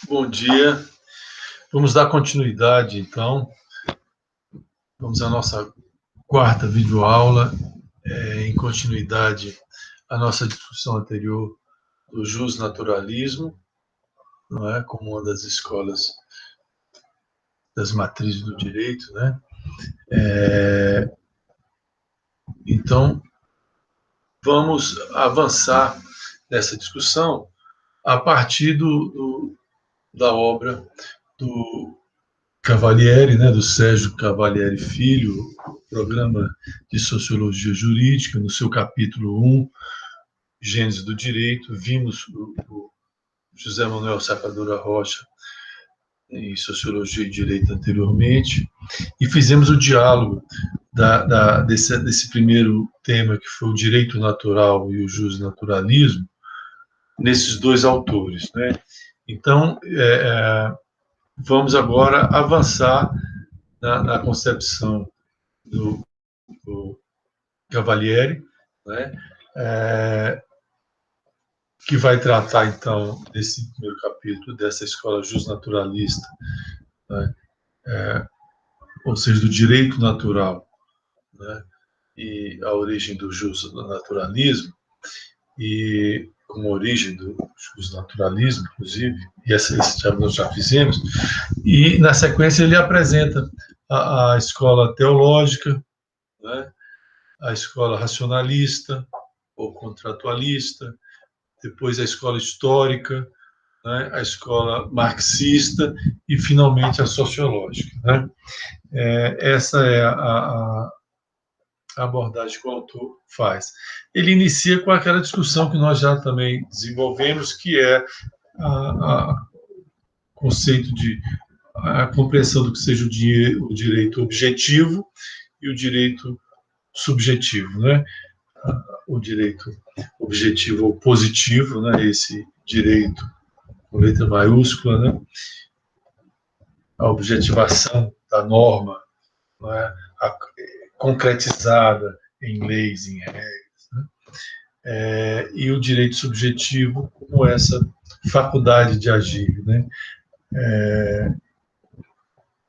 Bom dia. Vamos dar continuidade, então. Vamos à nossa quarta videoaula, em continuidade à nossa discussão anterior do justnaturalismo, não é? Como uma das escolas das matrizes do direito, né? Então, vamos avançar nessa discussão a partir da obra do Cavalieri, né, do Sérgio Cavalieri Filho, Programa de Sociologia Jurídica, no seu capítulo 1, Gênese do Direito. Vimos o José Manuel Sacadura Rocha em Sociologia e Direito anteriormente, e fizemos o diálogo desse primeiro tema, que foi o direito natural e o justnaturalismo, nesses dois autores, né? Então, vamos agora avançar na concepção do Cavalieri, né? Que vai tratar, então, desse primeiro capítulo, dessa escola justnaturalista, né? Ou seja, do direito natural, né? E a origem do justnaturalismo, e como origem do justnaturalismo, inclusive, e esse nós já fizemos, e, na sequência, ele apresenta a escola teológica, né? A escola racionalista ou contratualista, depois a escola histórica, né? A escola marxista e, finalmente, a sociológica, né? Essa é a abordagem que o autor faz. Ele inicia com aquela discussão que nós já também desenvolvemos, que é o conceito de a compreensão do que seja o direito objetivo e o direito subjetivo, né? O direito objetivo ou positivo, né? Esse direito com letra maiúscula, né? A objetivação da norma, né? Concretizada em leis, em regras, né? E o direito subjetivo como essa faculdade de agir, né?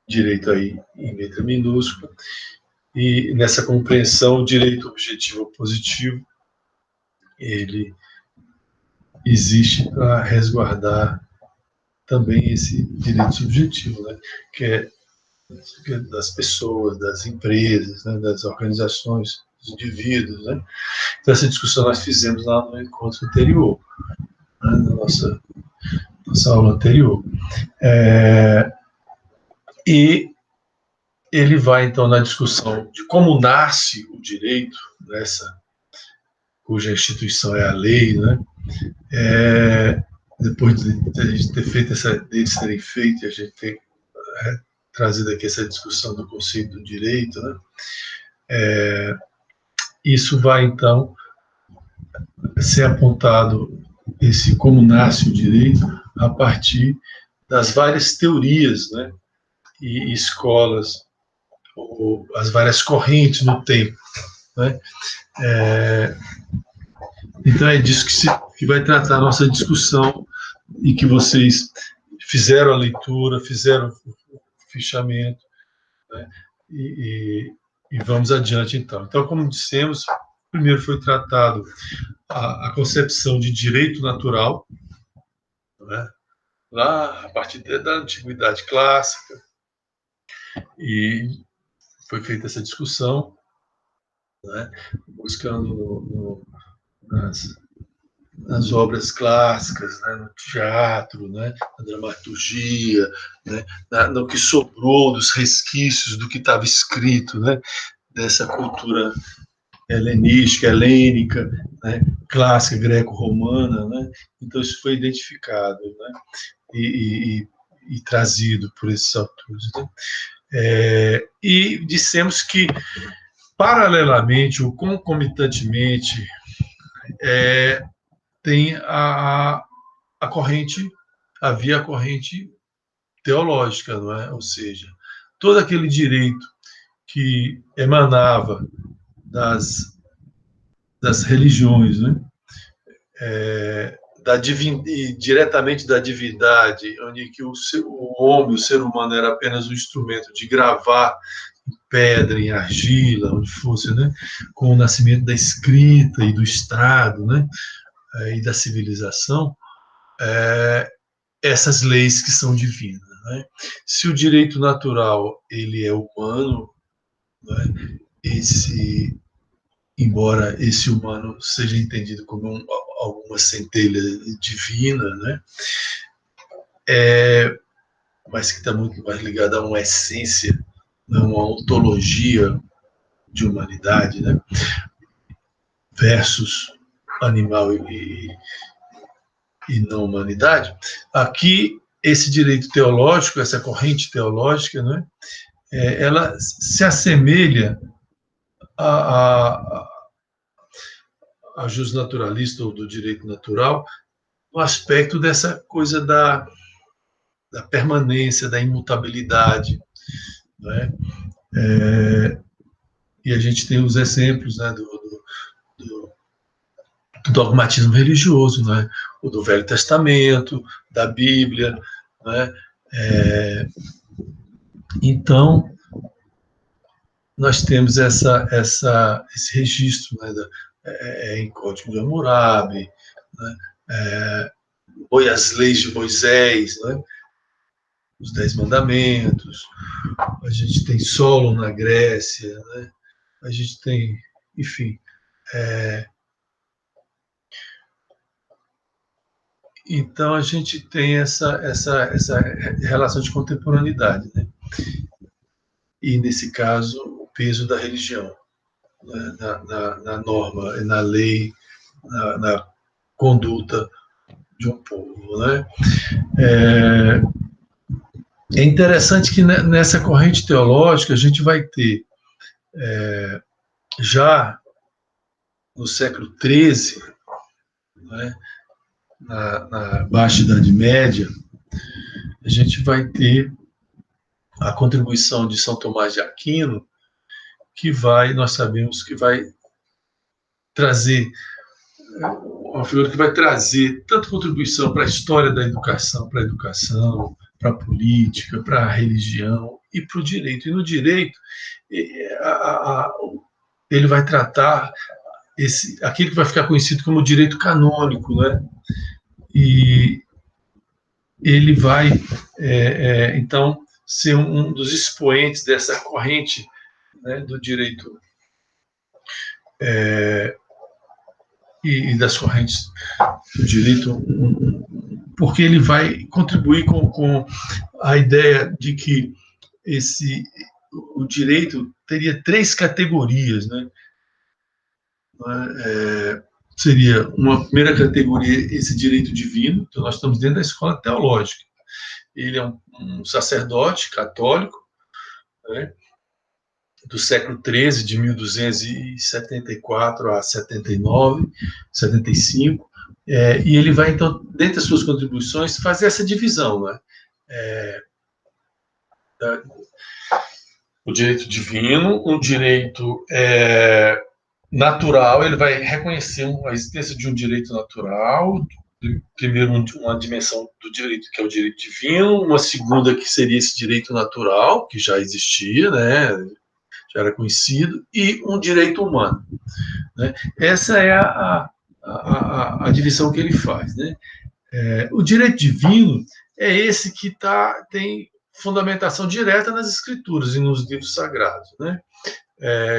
Direito aí em letra minúscula, e nessa compreensão, o direito objetivo ou positivo, ele existe para resguardar também esse direito subjetivo, né? Que é das pessoas, das empresas, né? Das organizações, dos indivíduos, né? Então, essa discussão nós fizemos lá no encontro anterior, né? Na nossa aula anterior. E ele vai, então, na discussão de como nasce o direito, cuja instituição é a lei, né? Depois de a gente ter feito deles terem feito, e a gente ter trazido aqui essa discussão do conceito do direito, né? Isso vai, então, ser apontado, esse como nasce o direito, a partir das várias teorias, né? E escolas, ou as várias correntes no tempo, né? Então é disso que vai tratar a nossa discussão, e que vocês fizeram a leitura, fizeram o fichamento, né? E vamos adiante, então. Então, como dissemos, primeiro foi tratado a concepção de direito natural, né? Lá a partir da antiguidade clássica, e foi feita essa discussão, né? Buscando nas obras clássicas, né? No teatro, né? Na dramaturgia, né? No que sobrou dos resquícios do que estava escrito, né? Dessa cultura helenística, helênica, né? Clássica, greco-romana, né? Então isso foi identificado, né? E trazido por esses autores, né? E dissemos que, paralelamente ou concomitantemente, tem havia a corrente teológica, não é? Ou seja, todo aquele direito que emanava das religiões, né? e diretamente da divindade, onde que o homem, o ser humano, era apenas um instrumento de gravar em pedra, em argila, onde fosse, né? Com o nascimento da escrita e do Estado, né? E da civilização, essas leis que são divinas, né? Se o direito natural ele é humano, né? Embora esse humano seja entendido como alguma centelha divina, né? Mas que está muito mais ligado a uma essência, né? Uma ontologia de humanidade, né? Versus animal e não humanidade. Aqui, esse direito teológico, essa corrente teológica, né? Ela se assemelha a justnaturalista ou do direito natural no aspecto dessa coisa da permanência, da imutabilidade, né? E a gente tem os exemplos, né, do dogmatismo religioso, né? O do Velho Testamento, da Bíblia, né? Então, nós temos esse registro, né, em Código de Hammurabi, né, as leis de Moisés, né, os 10 Mandamentos, a gente tem Solon na Grécia, né, a gente tem, enfim. Então, a gente tem essa relação de contemporaneidade, né? E, nesse caso, o peso da religião, né, na norma, na lei, na conduta de um povo, né? É interessante que nessa corrente teológica a gente vai ter, já no século XIII, né, na Baixa Idade Média, a gente vai ter a contribuição de São Tomás de Aquino, nós sabemos que vai trazer, uma figura que vai trazer tanto contribuição para a história da educação, para a política, para a religião e para o direito. E no direito, ele vai tratar aquilo que vai ficar conhecido como direito canônico, né? E ele vai, então, ser um dos expoentes dessa corrente, né, do direito e das correntes do direito, porque ele vai contribuir com a ideia de que o direito teria 3 categorias, né? Seria uma primeira categoria, esse direito divino, então nós estamos dentro da escola teológica. Ele é um sacerdote católico, né, do século XIII, de 1274 a 79, 75, e ele vai, então, dentre as suas contribuições, fazer essa divisão, né? O direito divino, um direito natural, ele vai reconhecer a existência de um direito natural, primeiro uma dimensão do direito, que é o direito divino, uma segunda que seria esse direito natural, que já existia, né, já era conhecido, e um direito humano, né? Essa é a divisão que ele faz, né? O direito divino é esse que tem fundamentação direta nas escrituras e nos livros sagrados, né?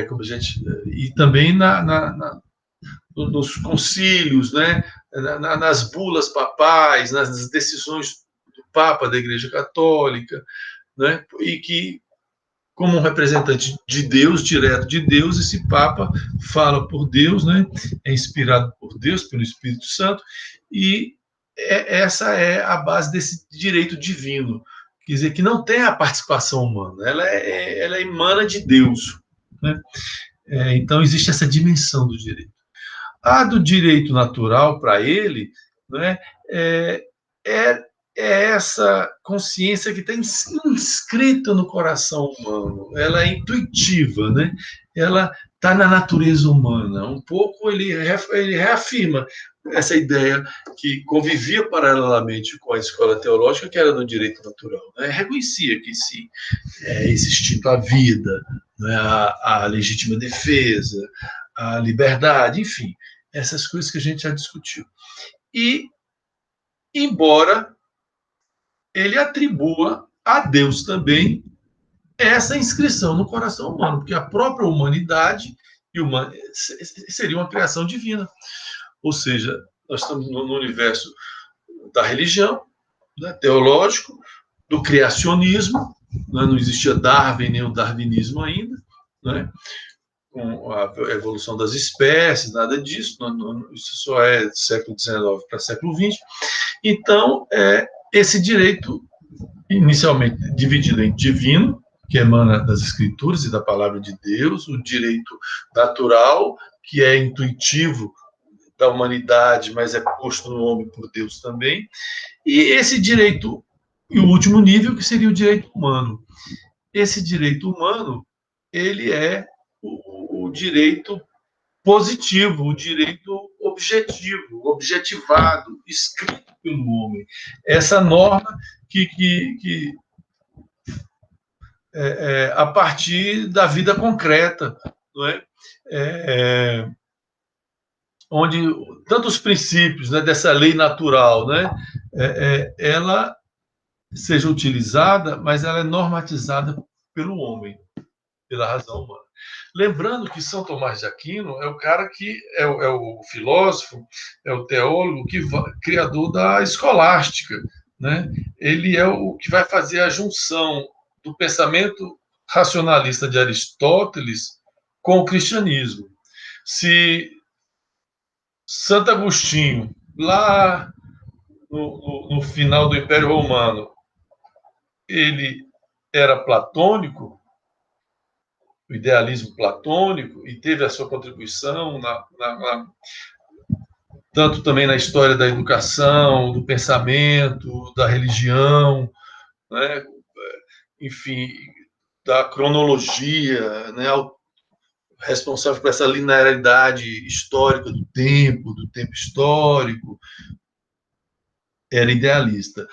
Como a gente, e também nos concílios, né? Nas bulas papais, nas decisões do Papa da Igreja Católica, né? E que, como um representante de Deus, direto de Deus, esse Papa fala por Deus, né? É inspirado por Deus, pelo Espírito Santo, e essa é a base desse direito divino, quer dizer, que não tem a participação humana, ela emana de Deus, né? Então, existe essa dimensão do direito. A do direito natural, para ele, né, é essa consciência que está inscrita no coração humano, ela é intuitiva, né? Ela está na natureza humana. Um pouco ele reafirma, essa ideia que convivia paralelamente com a escola teológica, que era no direito natural. Né? Reconhecia que esse instinto à vida, né? a legítima defesa, a liberdade, enfim, essas coisas que a gente já discutiu. E, embora ele atribua a Deus também essa inscrição no coração humano, porque a própria humanidade seria uma criação divina. Ou seja, nós estamos no universo da religião, né, teológico, do criacionismo, né, não existia Darwin nem o darwinismo ainda, né, com a evolução das espécies, nada disso, isso só é século XIX para século XX. Então, esse direito, inicialmente dividido em divino, que emana das Escrituras e da Palavra de Deus, o direito natural, que é intuitivo da humanidade, mas é posto no homem por Deus também, e esse direito, e o último nível, que seria o direito humano. Esse direito humano, ele é o direito positivo, o direito objetivo, objetivado, escrito pelo homem. Essa norma que a partir da vida concreta, não é? Onde tantos princípios, né, dessa lei natural, né, ela seja utilizada, mas ela é normatizada pelo homem, pela razão humana. Lembrando que São Tomás de Aquino é o cara que é o filósofo, é o teólogo criador da escolástica, né? Ele é o que vai fazer a junção do pensamento racionalista de Aristóteles com o cristianismo. Se Santo Agostinho, lá no final do Império Romano, ele era platônico, o idealismo platônico, e teve a sua contribuição tanto também na história da educação, do pensamento, da religião, né? Enfim, da cronologia, né? Responsável por essa linearidade histórica do tempo histórico, era idealista.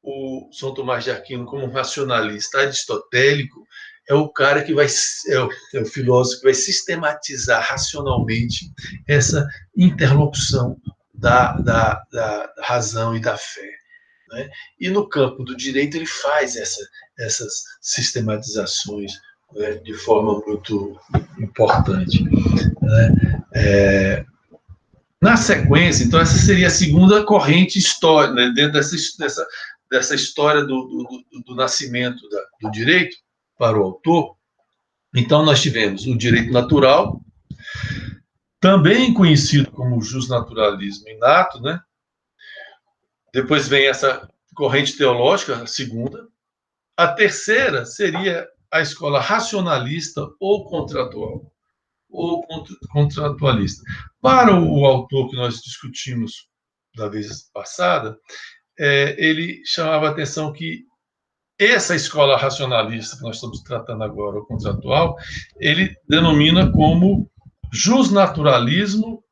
O São Tomás de Aquino, como racionalista aristotélico, é o cara que é o filósofo que vai sistematizar racionalmente essa interlocução da razão e da fé. Né? E no campo do direito ele faz essas sistematizações, né, de forma muito importante. Né? Na sequência, então, essa seria a segunda corrente histórica, né, dentro dessa história do nascimento do direito para o autor. Então, nós tivemos o direito natural, também conhecido como justnaturalismo inato, né? Depois vem essa corrente teológica, a segunda. A terceira seria a escola racionalista ou contratual, ou contratualista. Para o autor que nós discutimos da vez passada, ele chamava a atenção que essa escola racionalista que nós estamos tratando agora, o contratual, ele denomina como justnaturalismo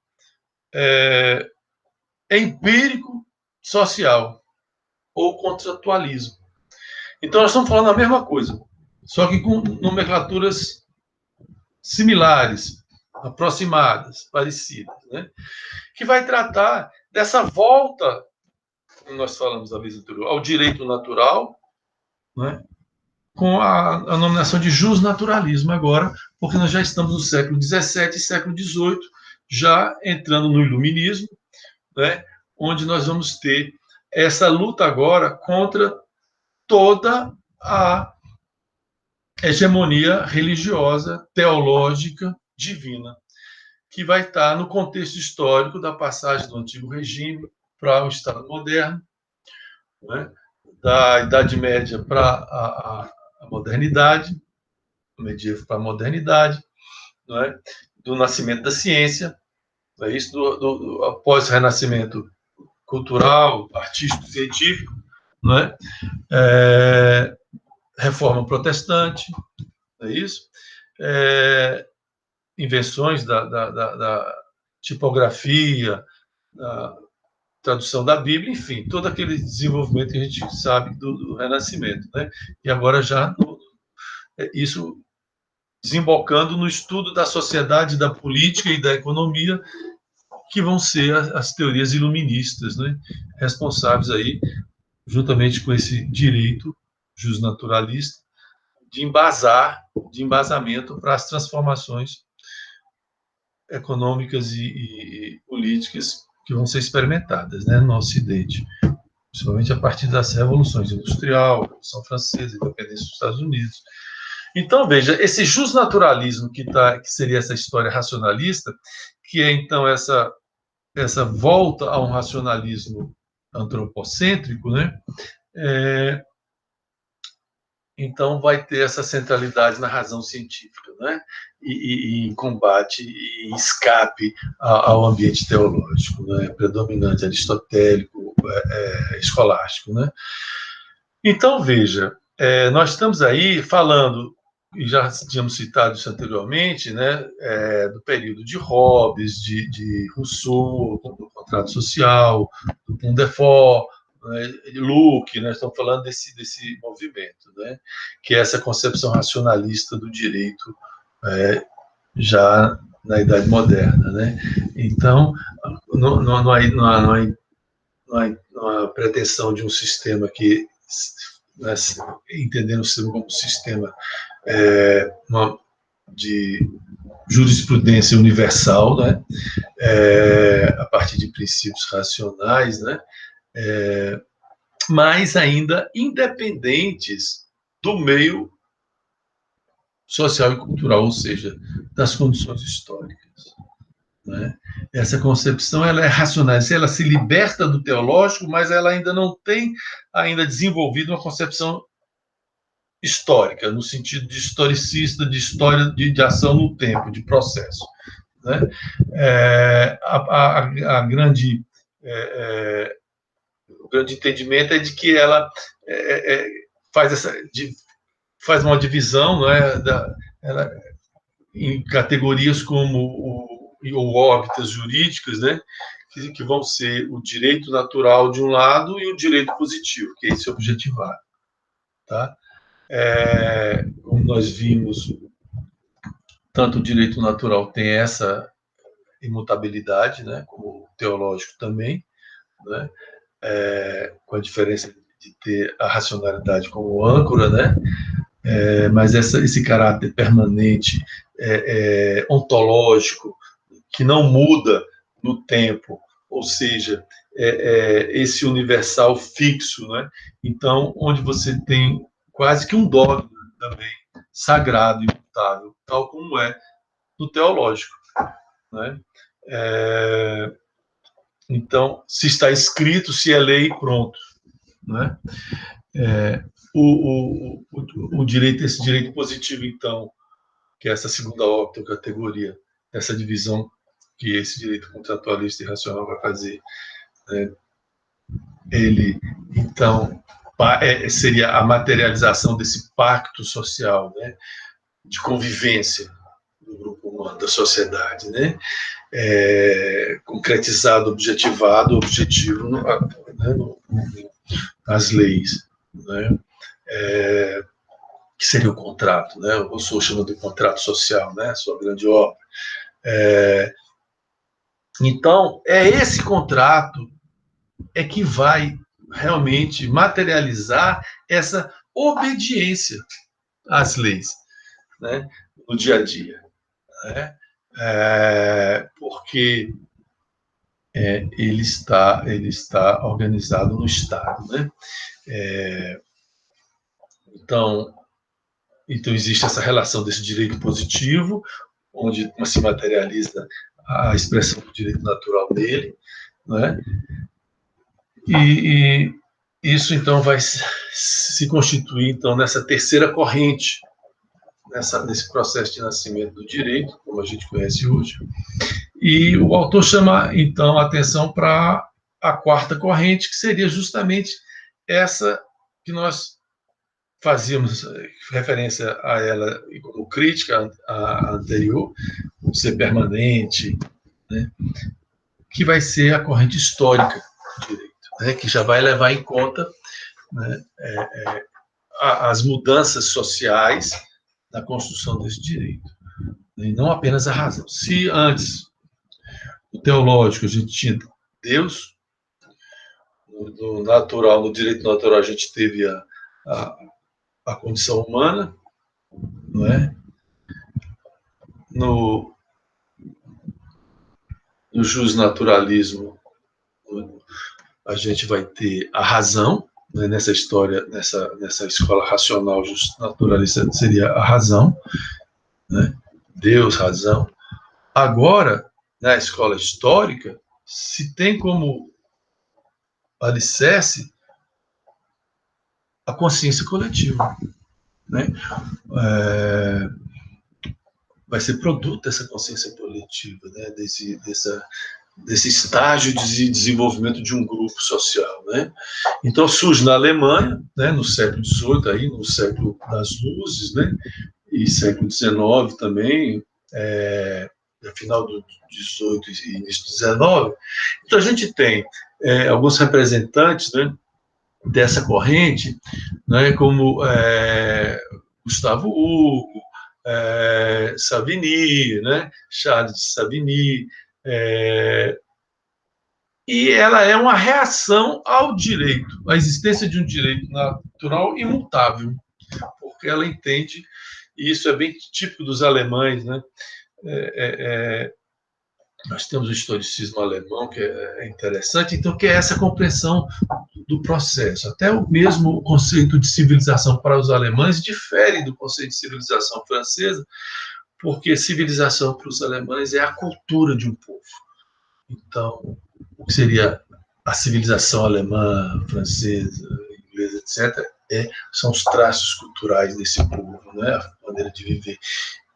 empírico social, ou contratualismo. Então, nós estamos falando a mesma coisa, só que com nomenclaturas similares, aproximadas, parecidas, né? Que vai tratar dessa volta, como nós falamos da vez anterior, ao direito natural, né? Com a nomeação de justnaturalismo agora, porque nós já estamos no século XVII e século XVIII, já entrando no iluminismo, né? Onde nós vamos ter essa luta agora contra toda a hegemonia religiosa, teológica, divina, que vai estar no contexto histórico da passagem do Antigo Regime para o Estado moderno, né? Da Idade Média para a modernidade, do medievo para a modernidade, né? Do nascimento da ciência, é isso, após o renascimento cultural, artístico, científico, né? Reforma protestante, é isso? Invenções da tipografia, na tradução da Bíblia, enfim, todo aquele desenvolvimento que a gente sabe do Renascimento, né? E agora já isso desembocando no estudo da sociedade, da política e da economia, que vão ser as teorias iluministas, né? Responsáveis aí, juntamente com esse direito justnaturalista, de embasamento para as transformações econômicas e políticas que vão ser experimentadas, né, no Ocidente, principalmente a partir das revoluções industrial, Revolução Francesa, independência dos Estados Unidos. Então, veja, esse justnaturalismo que seria essa história racionalista, que é então essa volta a um racionalismo antropocêntrico, né? Então vai ter essa centralidade na razão científica, né? E em combate e escape ao ambiente teológico, né? Predominante aristotélico, escolástico, né? Então veja, nós estamos aí falando, e já tínhamos citado isso anteriormente, né? Do período de Hobbes, de Rousseau, do contrato social, do Pondefort, né, Luke, nós estamos falando desse movimento, né, que é essa concepção racionalista do direito já na Idade Moderna, né? Então, não há pretensão de um sistema que, né, entendendo o sistema como sistema de jurisprudência universal, né, a partir de princípios racionais, né, mas ainda independentes do meio social e cultural, ou seja, das condições históricas, né? Essa concepção ela é racional, ela se liberta do teológico, mas ela ainda não tem ainda desenvolvido uma concepção histórica, no sentido de historicista, de história de ação no tempo, de processo, né? A grande o grande entendimento é de que ela faz uma divisão, né, em categorias como ou órbitas jurídicas, né, que vão ser o direito natural de um lado e o direito positivo, que é esse objetivar. Tá? Como nós vimos, tanto o direito natural tem essa imutabilidade, né, como o teológico também, né, com a diferença de ter a racionalidade como âncora, né, mas esse caráter permanente, ontológico, que não muda no tempo, ou seja, esse universal fixo, né? Então, onde você tem quase que um dogma também sagrado, imutável, tal como é no teológico, né? Então, se está escrito, se é lei, pronto, né? Esse direito positivo, então, que é essa segunda órbita, categoria, essa divisão que esse direito contratualista e racional vai fazer, né? Ele, então, seria a materialização desse pacto social, né, de convivência do grupo humano, da sociedade, né, concretizado, objetivado, objetivo nas leis, né, que seria o contrato, né? O Rousseau chama de contrato social, né? Sua grande obra. Então, esse contrato que vai realmente materializar essa obediência às leis, né? No dia a dia, né? Porque ele está organizado no Estado, né? Então existe essa relação desse direito positivo, onde se materializa a expressão do direito natural dele, né? E isso então vai se constituir então nessa terceira corrente, nesse processo de nascimento do direito, como a gente conhece hoje. E o autor chama então a atenção para a quarta corrente, que seria justamente essa que nós fazíamos referência a ela como crítica à anterior, o ser permanente, né? que vai ser a corrente histórica do direito, né, que já vai levar em conta, né, as mudanças sociais na construção desse direito, e não apenas a razão. Se antes, no teológico, a gente tinha Deus, no natural, no direito natural, a gente teve a condição humana, não é? No justnaturalismo, a gente vai ter a razão, né? Nessa história, nessa escola racional justnaturalista, seria a razão, né? Deus, razão. Agora, na escola histórica, se tem como alicerce a consciência coletiva, né? Vai ser produto dessa consciência coletiva, né? Desse estágio de desenvolvimento de um grupo social, né? Então surge na Alemanha, né, no século XVIII, aí, no século das luzes, né, e século XIX também, final do XVIII e início do XIX. Então a gente tem alguns representantes, né, dessa corrente, né, como Gustavo Hugo, Savigny, né, Charles de Savigny, e ela é uma reação ao direito, à existência de um direito natural imutável, porque ela entende, e isso é bem típico dos alemães, né? Nós temos o historicismo alemão, que é interessante, então, que é essa compreensão do processo. Até o mesmo conceito de civilização para os alemães difere do conceito de civilização francesa, porque civilização para os alemães é a cultura de um povo. Então, o que seria a civilização alemã, francesa, inglesa, etc., são os traços culturais desse povo, né? A maneira de viver.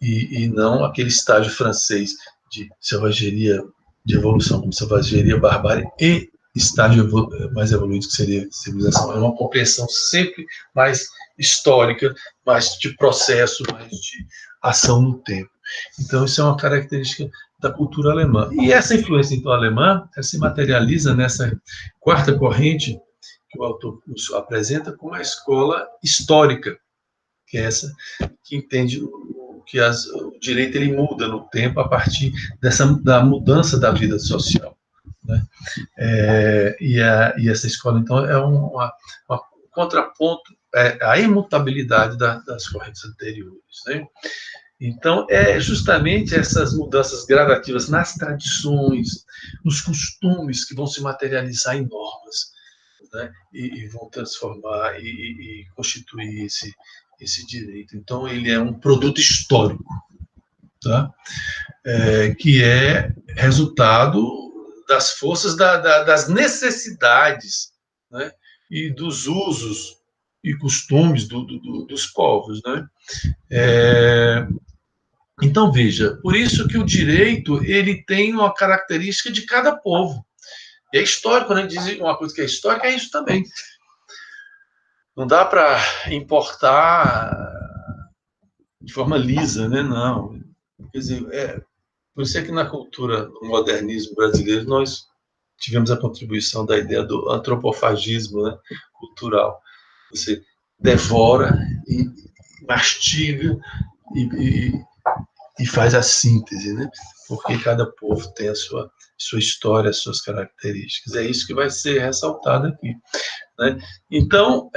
E não aquele estágio francês de selvageria, de evolução, como selvageria, barbárie e estágio mais evoluído, que seria civilização. É uma compreensão sempre mais histórica, mais de processo, mais de ação no tempo. Então, isso é uma característica da cultura alemã. E essa influência, então, alemã, ela se materializa nessa quarta corrente que o autor apresenta como a escola histórica, que é essa que entende que o direito ele muda no tempo a partir da mudança da vida social, né? E essa escola, então, é um contraponto à imutabilidade das correntes anteriores, né? Então, é justamente essas mudanças gradativas nas tradições, nos costumes, que vão se materializar em normas, né? E vão transformar e constituir esse direito. Então, ele é um produto histórico, tá? Que é resultado das forças das necessidades, né? E dos usos e costumes dos povos, né? Então, veja, por isso que o direito ele tem uma característica de cada povo. E é histórico, quando a gente diz uma coisa que é histórica, é isso também. Não dá para importar de forma lisa, né? Não. Quer dizer, por isso é que na cultura, no modernismo brasileiro, nós tivemos a contribuição da ideia do antropofagismo, né, cultural. Você devora e mastiga e faz a síntese, né? Porque cada povo tem a sua história, as suas características. É isso que vai ser ressaltado aqui, né? Então,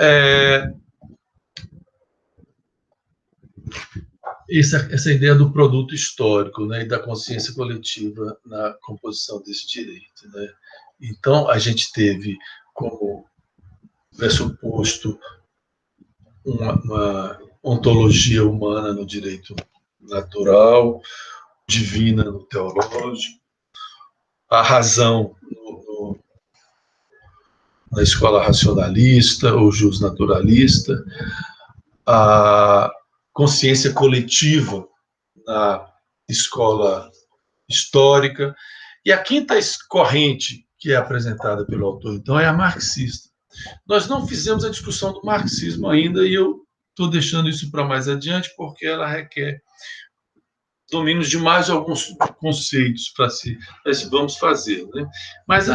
essa ideia do produto histórico, né, e da consciência coletiva na composição desse direito, né? Então, a gente teve como pressuposto uma ontologia humana no direito natural, divina no teológico, a razão na escola racionalista ou justnaturalista, a consciência coletiva na escola histórica, e a quinta corrente que é apresentada pelo autor, então, é a marxista. Nós não fizemos a discussão do marxismo ainda, e eu estou deixando isso para mais adiante, porque ela requer domínios de mais alguns conceitos para se vamos fazer, né? Mas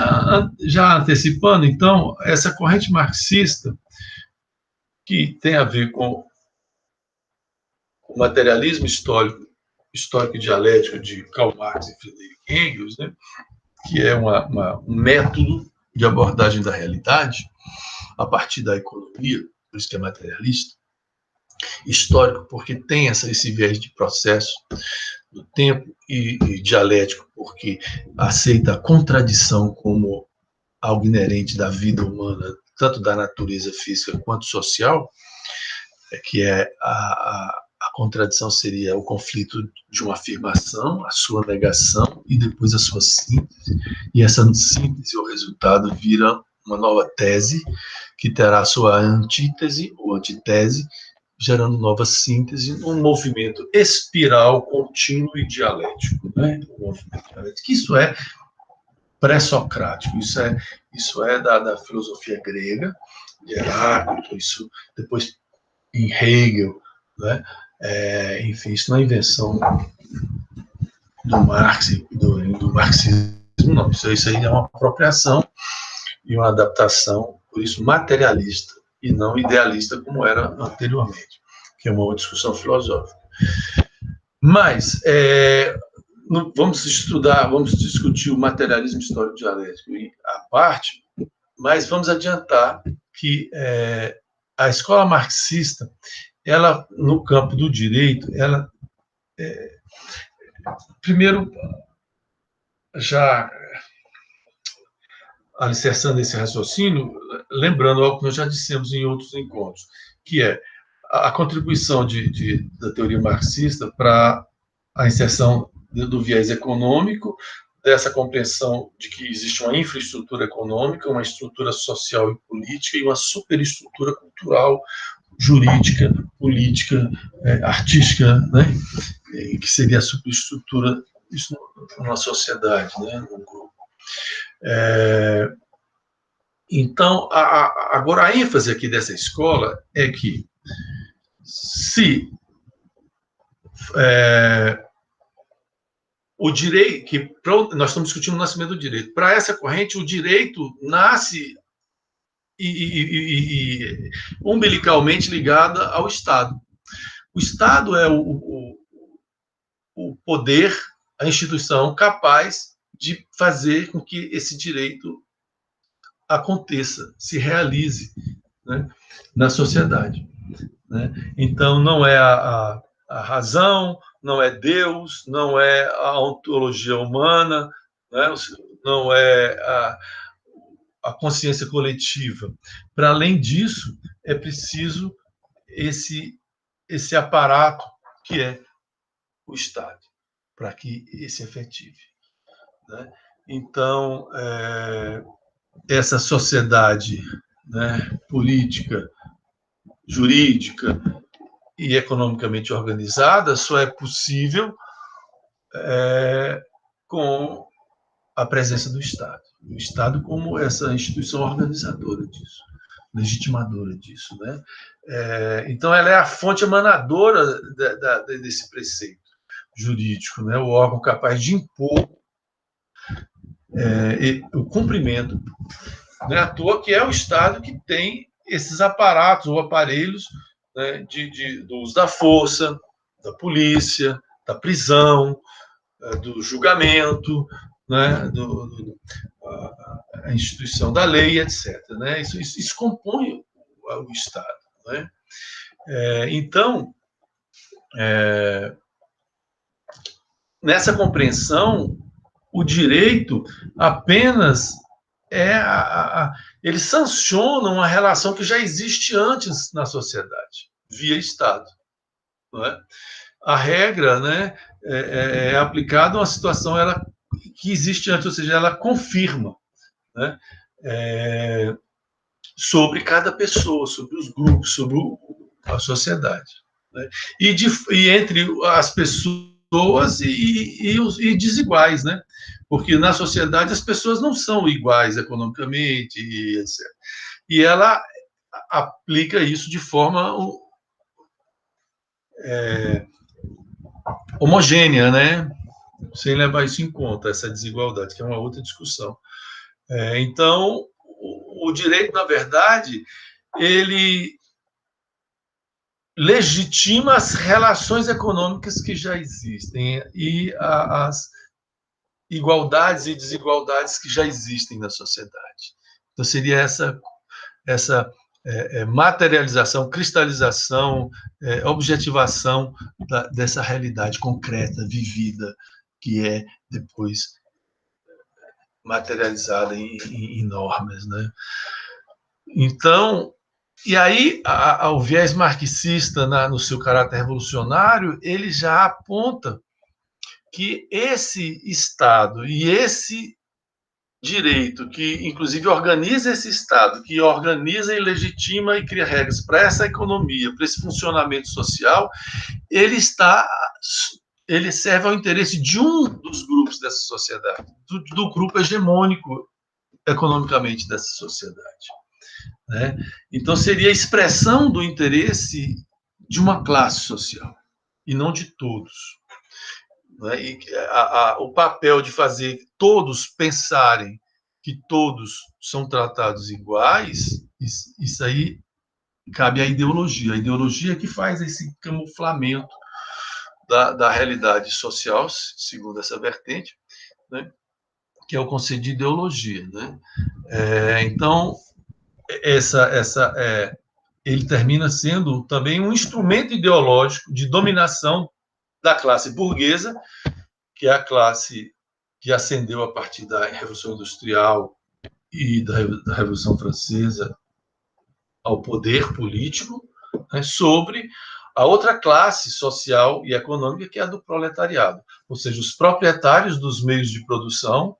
já antecipando, então, essa corrente marxista que tem a ver com o materialismo histórico e dialético de Karl Marx e Friedrich Engels, né? Que é um método de abordagem da realidade a partir da economia, por isso que é materialista, histórico, porque tem esse viés de processo do tempo, e dialético, porque aceita a contradição como algo inerente da vida humana, tanto da natureza física quanto social, que é a contradição seria o conflito de uma afirmação, a sua negação e depois a sua síntese, e essa síntese, o resultado, vira uma nova tese, que terá a sua antítese ou antitese, gerando nova síntese, um movimento espiral, contínuo e dialético, né? Um movimento dialético. Isso é pré-socrático, isso é da filosofia grega, de Heráclito, isso depois em Hegel, né? Enfim, isso não é invenção do Marx, do marxismo, não. Isso aí é uma apropriação e uma adaptação, por isso, materialista e não idealista, como era anteriormente, que é uma outra discussão filosófica. Mas, vamos discutir o materialismo histórico dialético à parte, mas vamos adiantar que a escola marxista, ela, no campo do direito, ela, primeiro, já alicerçando esse raciocínio, lembrando algo que nós já dissemos em outros encontros, que é a contribuição da teoria marxista para a inserção do viés econômico, dessa compreensão de que existe uma infraestrutura econômica, uma estrutura social e política e uma superestrutura cultural, jurídica, política, artística, né? Que seria a superestrutura isso numa sociedade, né? Num grupo. Então, agora a ênfase aqui dessa escola é que se o direito, nós estamos discutindo o nascimento do direito, para essa corrente o direito nasce umbilicalmente ligado ao Estado. O Estado é o poder, a instituição capaz de fazer com que esse direito aconteça, se realize, né, na sociedade. Né? Então, não é a razão, não é Deus, não é a ontologia humana, né? Não é a consciência coletiva. Para além disso, é preciso esse aparato que é o Estado, para que esse efetive. Né? Então, essa sociedade, né, política, jurídica e economicamente organizada só é possível com a presença do Estado. O Estado como essa instituição organizadora disso, legitimadora disso. Né? Então, ela é a fonte emanadora desse preceito jurídico, né? O órgão capaz de impor o cumprimento. Não é à toa que é o Estado que tem esses aparatos ou aparelhos, né, do uso da força, da polícia, da prisão, do julgamento, né, a instituição da lei, etc. Né? Isso compõe o Estado. Né? Então, nessa compreensão, o direito apenas eles sancionam uma relação que já existe antes na sociedade, via Estado. Não é? A regra, né, é aplicada a uma situação que existe antes, ou seja, ela confirma, né, sobre cada pessoa, sobre os grupos, sobre a sociedade. Né? E entre as pessoas e desiguais, né? Porque na sociedade as pessoas não são iguais economicamente, etc. E ela aplica isso de forma homogênea, né? Sem levar isso em conta, essa desigualdade, que é uma outra discussão. Então, o direito, na verdade, ele legitima as relações econômicas que já existem e as igualdades e desigualdades que já existem na sociedade. Então, seria essa materialização, cristalização, objetivação dessa realidade concreta, vivida, que é depois materializada em normas, né? Então, e aí o viés marxista, no seu caráter revolucionário, ele já aponta que esse Estado e esse direito, que inclusive organiza esse Estado, que organiza e legitima e cria regras para essa economia, para esse funcionamento social, ele serve ao interesse de um dos grupos dessa sociedade, do grupo hegemônico economicamente dessa sociedade, né? Então, seria a expressão do interesse de uma classe social, e não de todos. Né? E o papel de fazer todos pensarem que todos são tratados iguais, isso aí cabe à ideologia. A ideologia que faz esse camuflamento da realidade social, segundo essa vertente, né? Que é o conceito de ideologia, né? Então, ele termina sendo também um instrumento ideológico de dominação da classe burguesa, que é a classe que ascendeu a partir da Revolução Industrial e da Revolução Francesa ao poder político, né, sobre a outra classe social e econômica, que é a do proletariado, ou seja, os proprietários dos meios de produção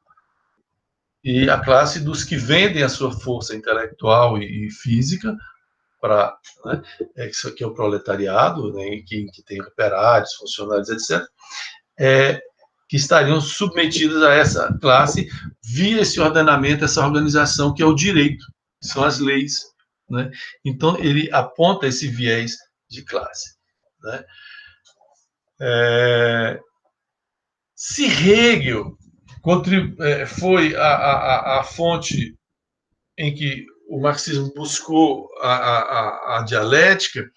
e a classe dos que vendem a sua força intelectual e física para, né, isso aqui é o proletariado, né, que tem operários, funcionários, etc., que estariam submetidos a essa classe via esse ordenamento, essa organização que é o direito, que são as leis, né? Então, ele aponta esse viés de classe, né? Se Hegel foi a fonte em que o marxismo buscou a dialética,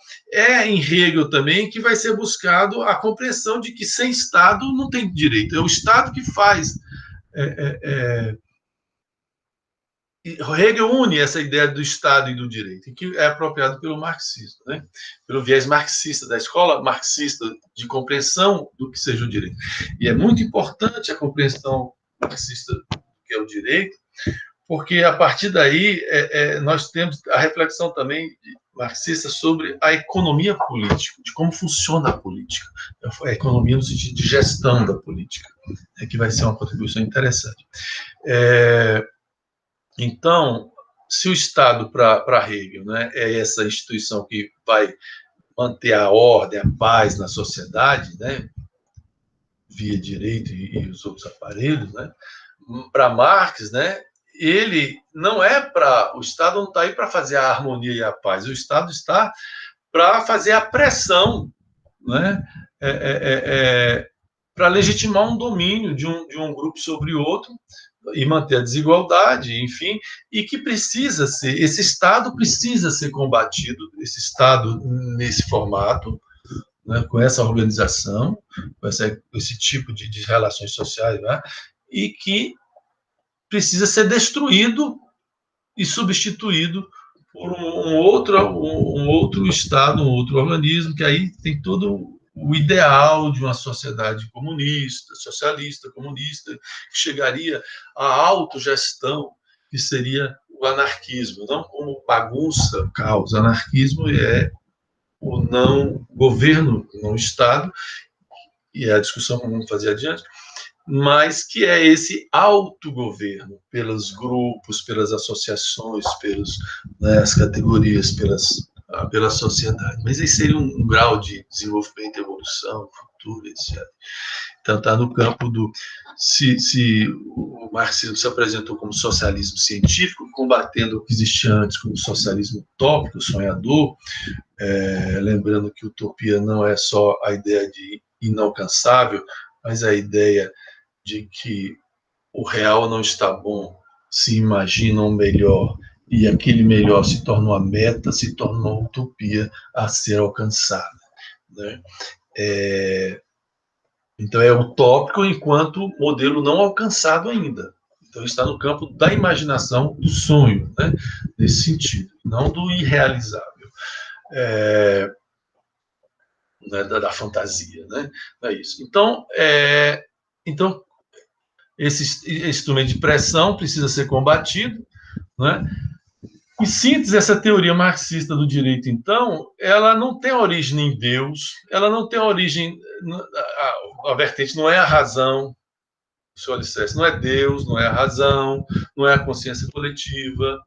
em Hegel também que vai ser buscado a compreensão de que sem Estado não tem direito. É o Estado que faz. Hegel une essa ideia do Estado e do direito, que é apropriado pelo marxismo, né? Pelo viés marxista, da escola marxista de compreensão do que seja o direito. E é muito importante a compreensão marxista do que é o direito, porque a partir daí nós temos a reflexão também marxista sobre a economia política, de como funciona a política, a economia no sentido de gestão da política, que vai ser uma contribuição interessante. Então, se o Estado, para Hegel, né, é essa instituição que vai manter a ordem, a paz na sociedade, né, via direito e os outros aparelhos, né, para Marx, né, ele não o Estado não está aí para fazer a harmonia e a paz, o Estado está para fazer a pressão, né, para legitimar um domínio de um grupo sobre o outro e manter a desigualdade, enfim, e que esse Estado precisa ser combatido, esse Estado nesse formato, né, com essa organização, com esse tipo de relações sociais, né, e que precisa ser destruído e substituído por um outro Estado, um outro organismo, que aí tem todo o ideal de uma sociedade comunista, socialista, comunista, que chegaria à autogestão, que seria o anarquismo, não como bagunça, caos. Anarquismo é o não governo, não Estado, e é a discussão que vamos fazer adiante, mas que é esse autogoverno pelos grupos, pelas associações, pelas categorias, pela sociedade. Mas esse seria um grau de desenvolvimento, evolução, futuro, etc. Então, está no campo do... Se o marxismo se apresentou como socialismo científico, combatendo o que existia antes como socialismo utópico, sonhador, lembrando que utopia não é só a ideia de inalcançável, mas a ideia de que o real não está bom, se imagina um melhor, e aquele melhor se torna uma meta, se torna uma utopia a ser alcançada, né? Então é utópico enquanto modelo não alcançado ainda. Então está no campo da imaginação, do sonho, né? Nesse sentido, não do irrealizável, né? da fantasia, né? É isso. Então esse instrumento de pressão precisa ser combatido, né? Em síntese, essa teoria marxista do direito, então, ela não tem origem em Deus, ela não tem origem, a vertente não é a razão, o senhor dissesse, não é Deus, não é a razão, não é a consciência coletiva,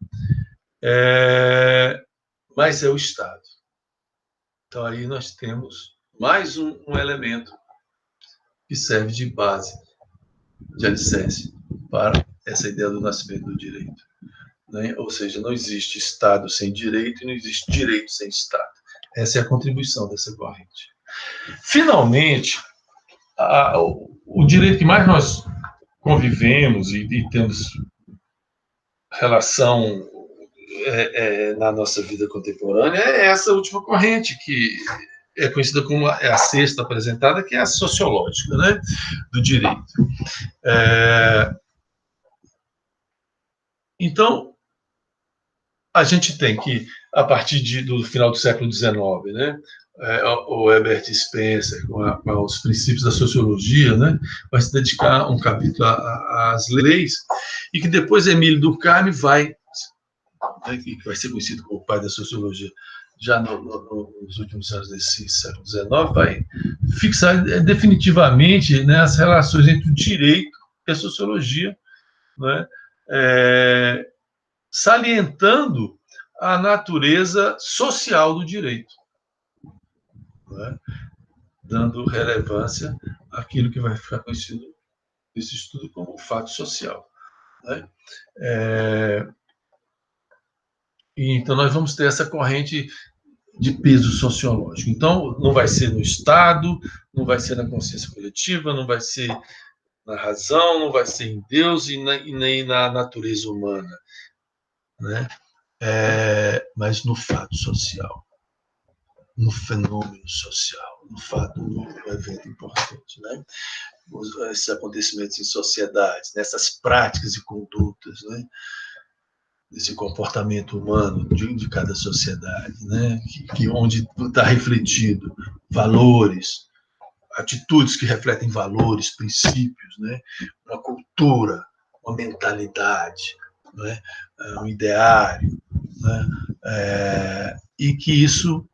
mas é o Estado. Então, aí nós temos mais um elemento que serve de base, de alicerce, para essa ideia do nascimento do direito. Né? Ou seja, não existe Estado sem direito e não existe direito sem Estado. Essa é a contribuição dessa corrente. Finalmente, o direito que mais nós convivemos e temos relação na nossa vida contemporânea é essa última corrente, que é conhecida como a sexta apresentada, que é a sociológica, né, do direito. Então, a gente tem que, a partir do final do século XIX, né, o Herbert Spencer, com os princípios da sociologia, né, vai se dedicar um capítulo às leis, e que depois Emile Durkheim vai, né, que vai ser conhecido como o pai da sociologia, já nos últimos anos desse século XIX, vai fixar definitivamente, né, as relações entre o direito e a sociologia, né, salientando a natureza social do direito, né? Dando relevância àquilo que vai ficar conhecido nesse estudo como o fato social, né? E então nós vamos ter essa corrente de peso sociológico. Então não vai ser no Estado, não vai ser na consciência coletiva, não vai ser na razão, não vai ser em Deus e nem na natureza humana, né? Mas no fato social, no fenômeno social, no fato, no evento importante, né? Esses acontecimentos em sociedades, nessas práticas e condutas, né? Desse comportamento humano de cada sociedade, né? Onde está refletido valores, atitudes que refletem valores, princípios, né? Uma cultura, uma mentalidade, né? Um ideário, né? E que isso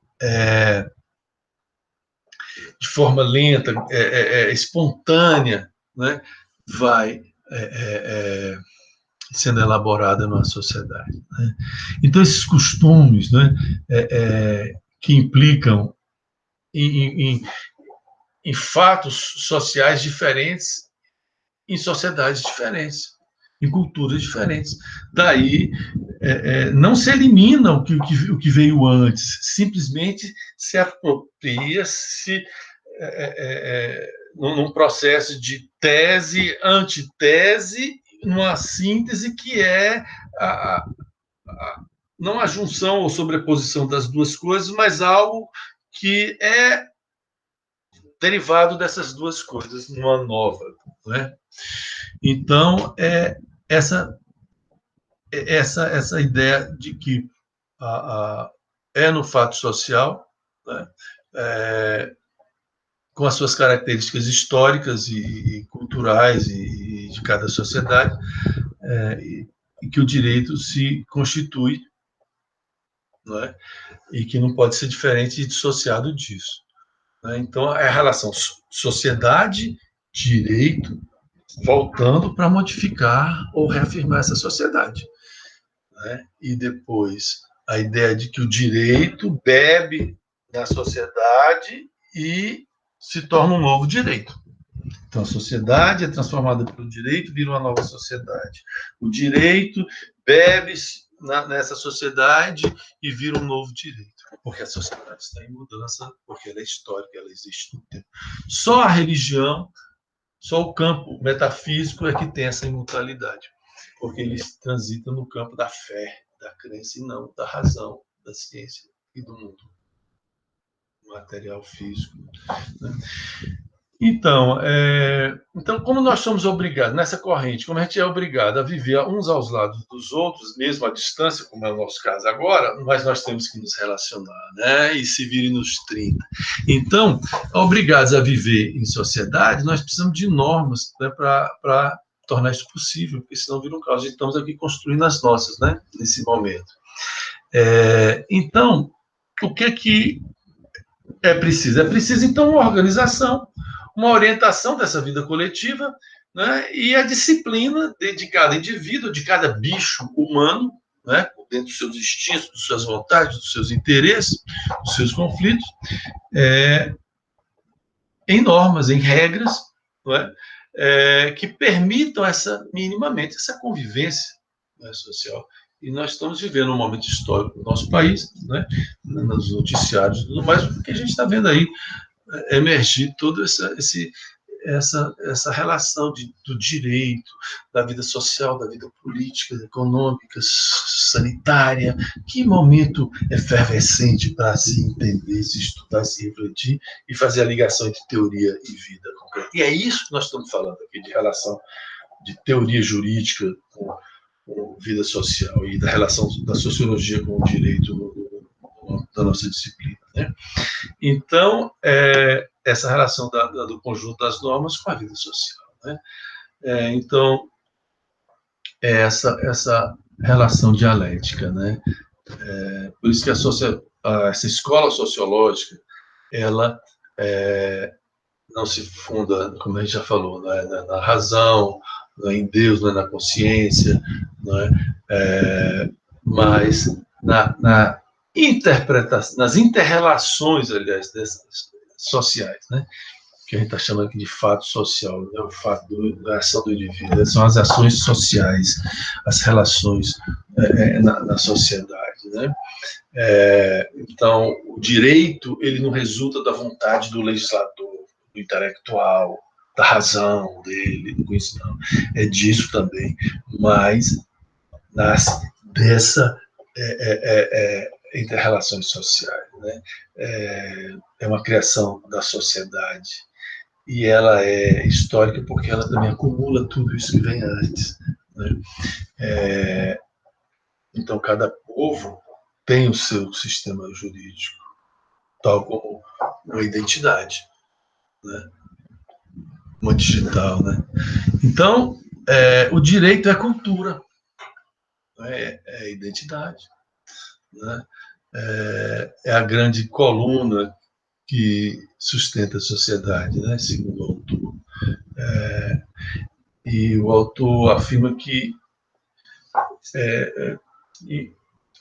de forma lenta, espontânea, né, vai sendo elaborada numa sociedade. Né? Então, esses costumes, né, que implicam em fatos sociais diferentes, em sociedades diferentes, em culturas diferentes. Daí, não se elimina o que veio antes, simplesmente se apropria-se num processo de tese, antitese, numa síntese que é não a junção ou sobreposição das duas coisas, mas algo que é derivado dessas duas coisas numa nova, né? Então, essa ideia de que é no fato social, né, com as suas características históricas e culturais e de cada sociedade, e que o direito se constitui, né, e que não pode ser diferente e dissociado disso. Né? Então, é a relação sociedade-direito voltando para modificar ou reafirmar essa sociedade. Né? E depois, a ideia de que o direito bebe na sociedade e se torna um novo direito. Então, a sociedade é transformada pelo direito, vira uma nova sociedade. O direito bebe nessa sociedade e vira um novo direito. porque a sociedade está em mudança, porque ela é histórica, ela existe no tempo. Só a religião, só o campo metafísico é que tem essa imutabilidade, porque ele transita no campo da fé, da crença, e não da razão, da ciência e do mundo material físico. Né? Então, como nós somos obrigados, nessa corrente, como a gente é obrigado a viver uns aos lados dos outros, mesmo à distância, como é o nosso caso agora, mas nós temos que nos relacionar, né? E se virem nos 30. Então, obrigados a viver em sociedade, nós precisamos de normas, né, para tornar isso possível, porque senão vira um caos. Estamos aqui construindo as nossas, né, nesse momento. Então, o que é preciso? É preciso, então, uma organização, uma orientação dessa vida coletiva, né, e a disciplina de cada indivíduo, de cada bicho humano, né, dentro dos seus instintos, das suas vontades, dos seus interesses, dos seus conflitos, em normas, em regras, não é? Que permitam minimamente essa convivência, né, social. E nós estamos vivendo um momento histórico no nosso país, né, nos noticiários e tudo mais, porque a gente está vendo aí emergir toda essa relação do direito, da vida social, da vida política, econômica, sanitária. Que momento efervescente para se entender, se estudar, se refletir e fazer a ligação entre teoria e vida concreta. E é isso que nós estamos falando aqui, de relação de teoria jurídica com vida social e da relação da sociologia com o direito da nossa disciplina, né? Então, essa relação do conjunto das normas com a vida social, né? Então, essa relação dialética, né? Por isso que essa escola sociológica, ela não se funda, como a gente já falou, na razão, não é em Deus, não é na consciência, não é? Mas na interpretação, nas interrelações, aliás, sociais, né? Que a gente está chamando aqui de fato social, né? O fato da ação do indivíduo, são as ações sociais, as relações na sociedade, né? Então, o direito, ele não resulta da vontade do legislador, do intelectual, da razão dele, do conhecimento, é disso também, mas nasce dessa interrelações sociais, né? É uma criação da sociedade e ela é histórica porque ela também acumula tudo isso que vem antes, né? Então, cada povo tem o seu sistema jurídico, tal como uma identidade, né? Uma digital, né? Então, o direito é cultura, é identidade, né? É a grande coluna que sustenta a sociedade, né? Segundo o autor. E o autor afirma que,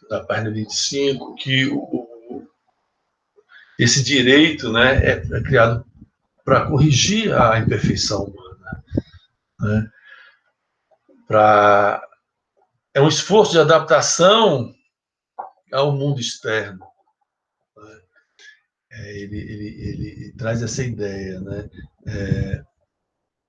na página 25, que esse direito, né, é criado para corrigir a imperfeição humana, né? É um esforço de adaptação ao mundo externo. Né? Ele traz essa ideia, né?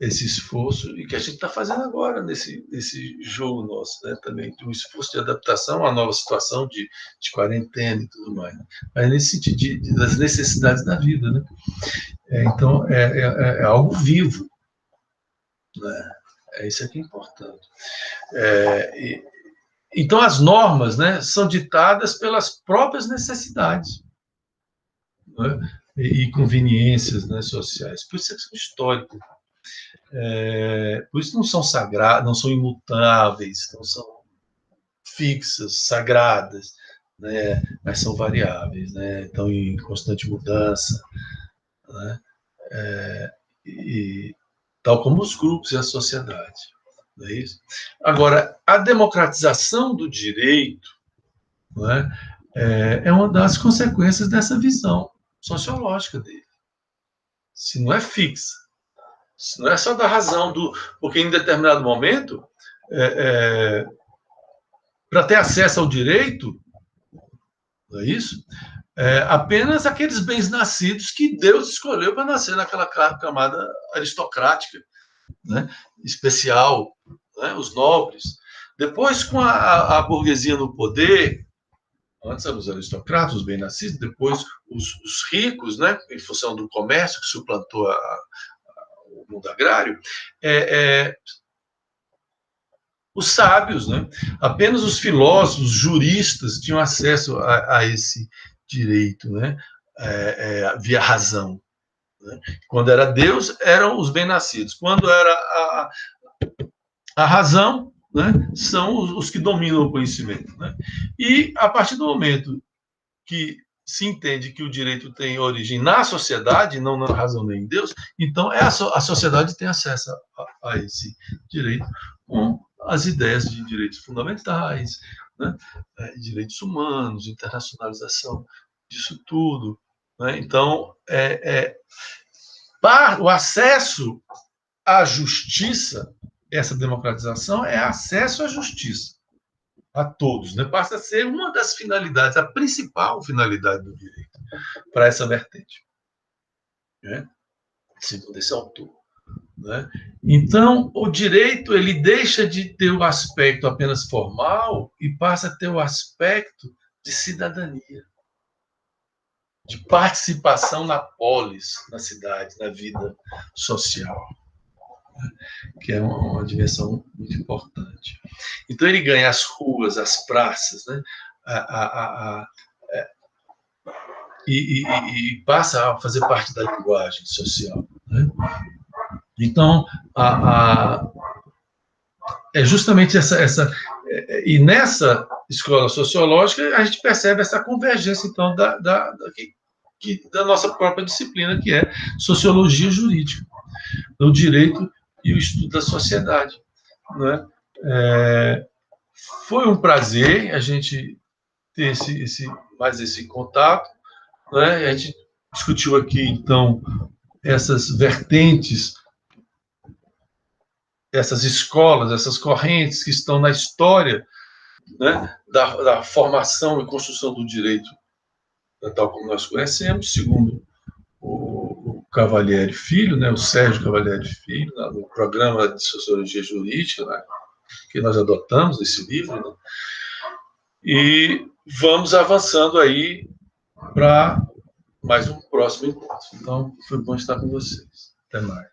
Esse esforço, e que a gente está fazendo agora nesse jogo nosso, né? Também de um esforço de adaptação à nova situação de quarentena e tudo mais, né? Mas nesse sentido das necessidades da vida, né? Então, é algo vivo, né? Isso que é importante. Então, as normas, né, são ditadas pelas próprias necessidades, né, e conveniências, né, sociais. Por isso é que são históricas. Por isso não são sagradas, não são imutáveis, não são fixas, sagradas, né, mas são variáveis, né, estão em constante mudança, né, e tal como os grupos e a sociedade. Não é isso? Agora, a democratização do direito, não é uma das consequências dessa visão sociológica dele. Se não é fixa, se não é só da razão porque em determinado momento, para ter acesso ao direito, não é isso? apenas aqueles bens nascidos que Deus escolheu para nascer naquela camada aristocrática, né, especial, né, os nobres. Depois, com a burguesia no poder, antes eram os aristocratas, os bem-nascidos, depois os ricos, né, em função do comércio que suplantou o mundo agrário, os sábios, né? Apenas os filósofos, juristas tinham acesso a esse direito, né? Via razão. Né? Quando era Deus, eram os bem-nascidos. Quando era a razão, né? São os que dominam o conhecimento. Né? E a partir do momento que se entende que o direito tem origem na sociedade, não na razão nem em Deus, então a sociedade tem acesso a esse direito com as ideias de direitos fundamentais, né? Direitos humanos, internacionalização disso tudo. Né? Então, o acesso à justiça, essa democratização é acesso à justiça a todos, né? Passa a ser uma das finalidades, a principal finalidade do direito para essa vertente, né? Segundo esse autor. Né? Então, o direito ele deixa de ter o aspecto apenas formal e passa a ter o aspecto de cidadania, de participação na polis, na cidade, na vida social, né? Que é uma dimensão muito importante. Então, ele ganha as ruas, as praças, né? E passa a fazer parte da linguagem social. Né? Então, é justamente e nessa escola sociológica a gente percebe essa convergência então da nossa própria disciplina, que é sociologia jurídica, o direito e o estudo da sociedade, né? Foi um prazer a gente ter mais esse contato, né? A gente discutiu aqui então essas vertentes, essas escolas, essas correntes que estão na história, né, da formação e construção do direito, tal como nós conhecemos, segundo o Cavalieri Filho, né, o Sérgio Cavalieri Filho, no programa de Sociologia Jurídica, né, que nós adotamos esse livro, né, e vamos avançando aí para mais um próximo encontro. Então, foi bom estar com vocês. Até mais.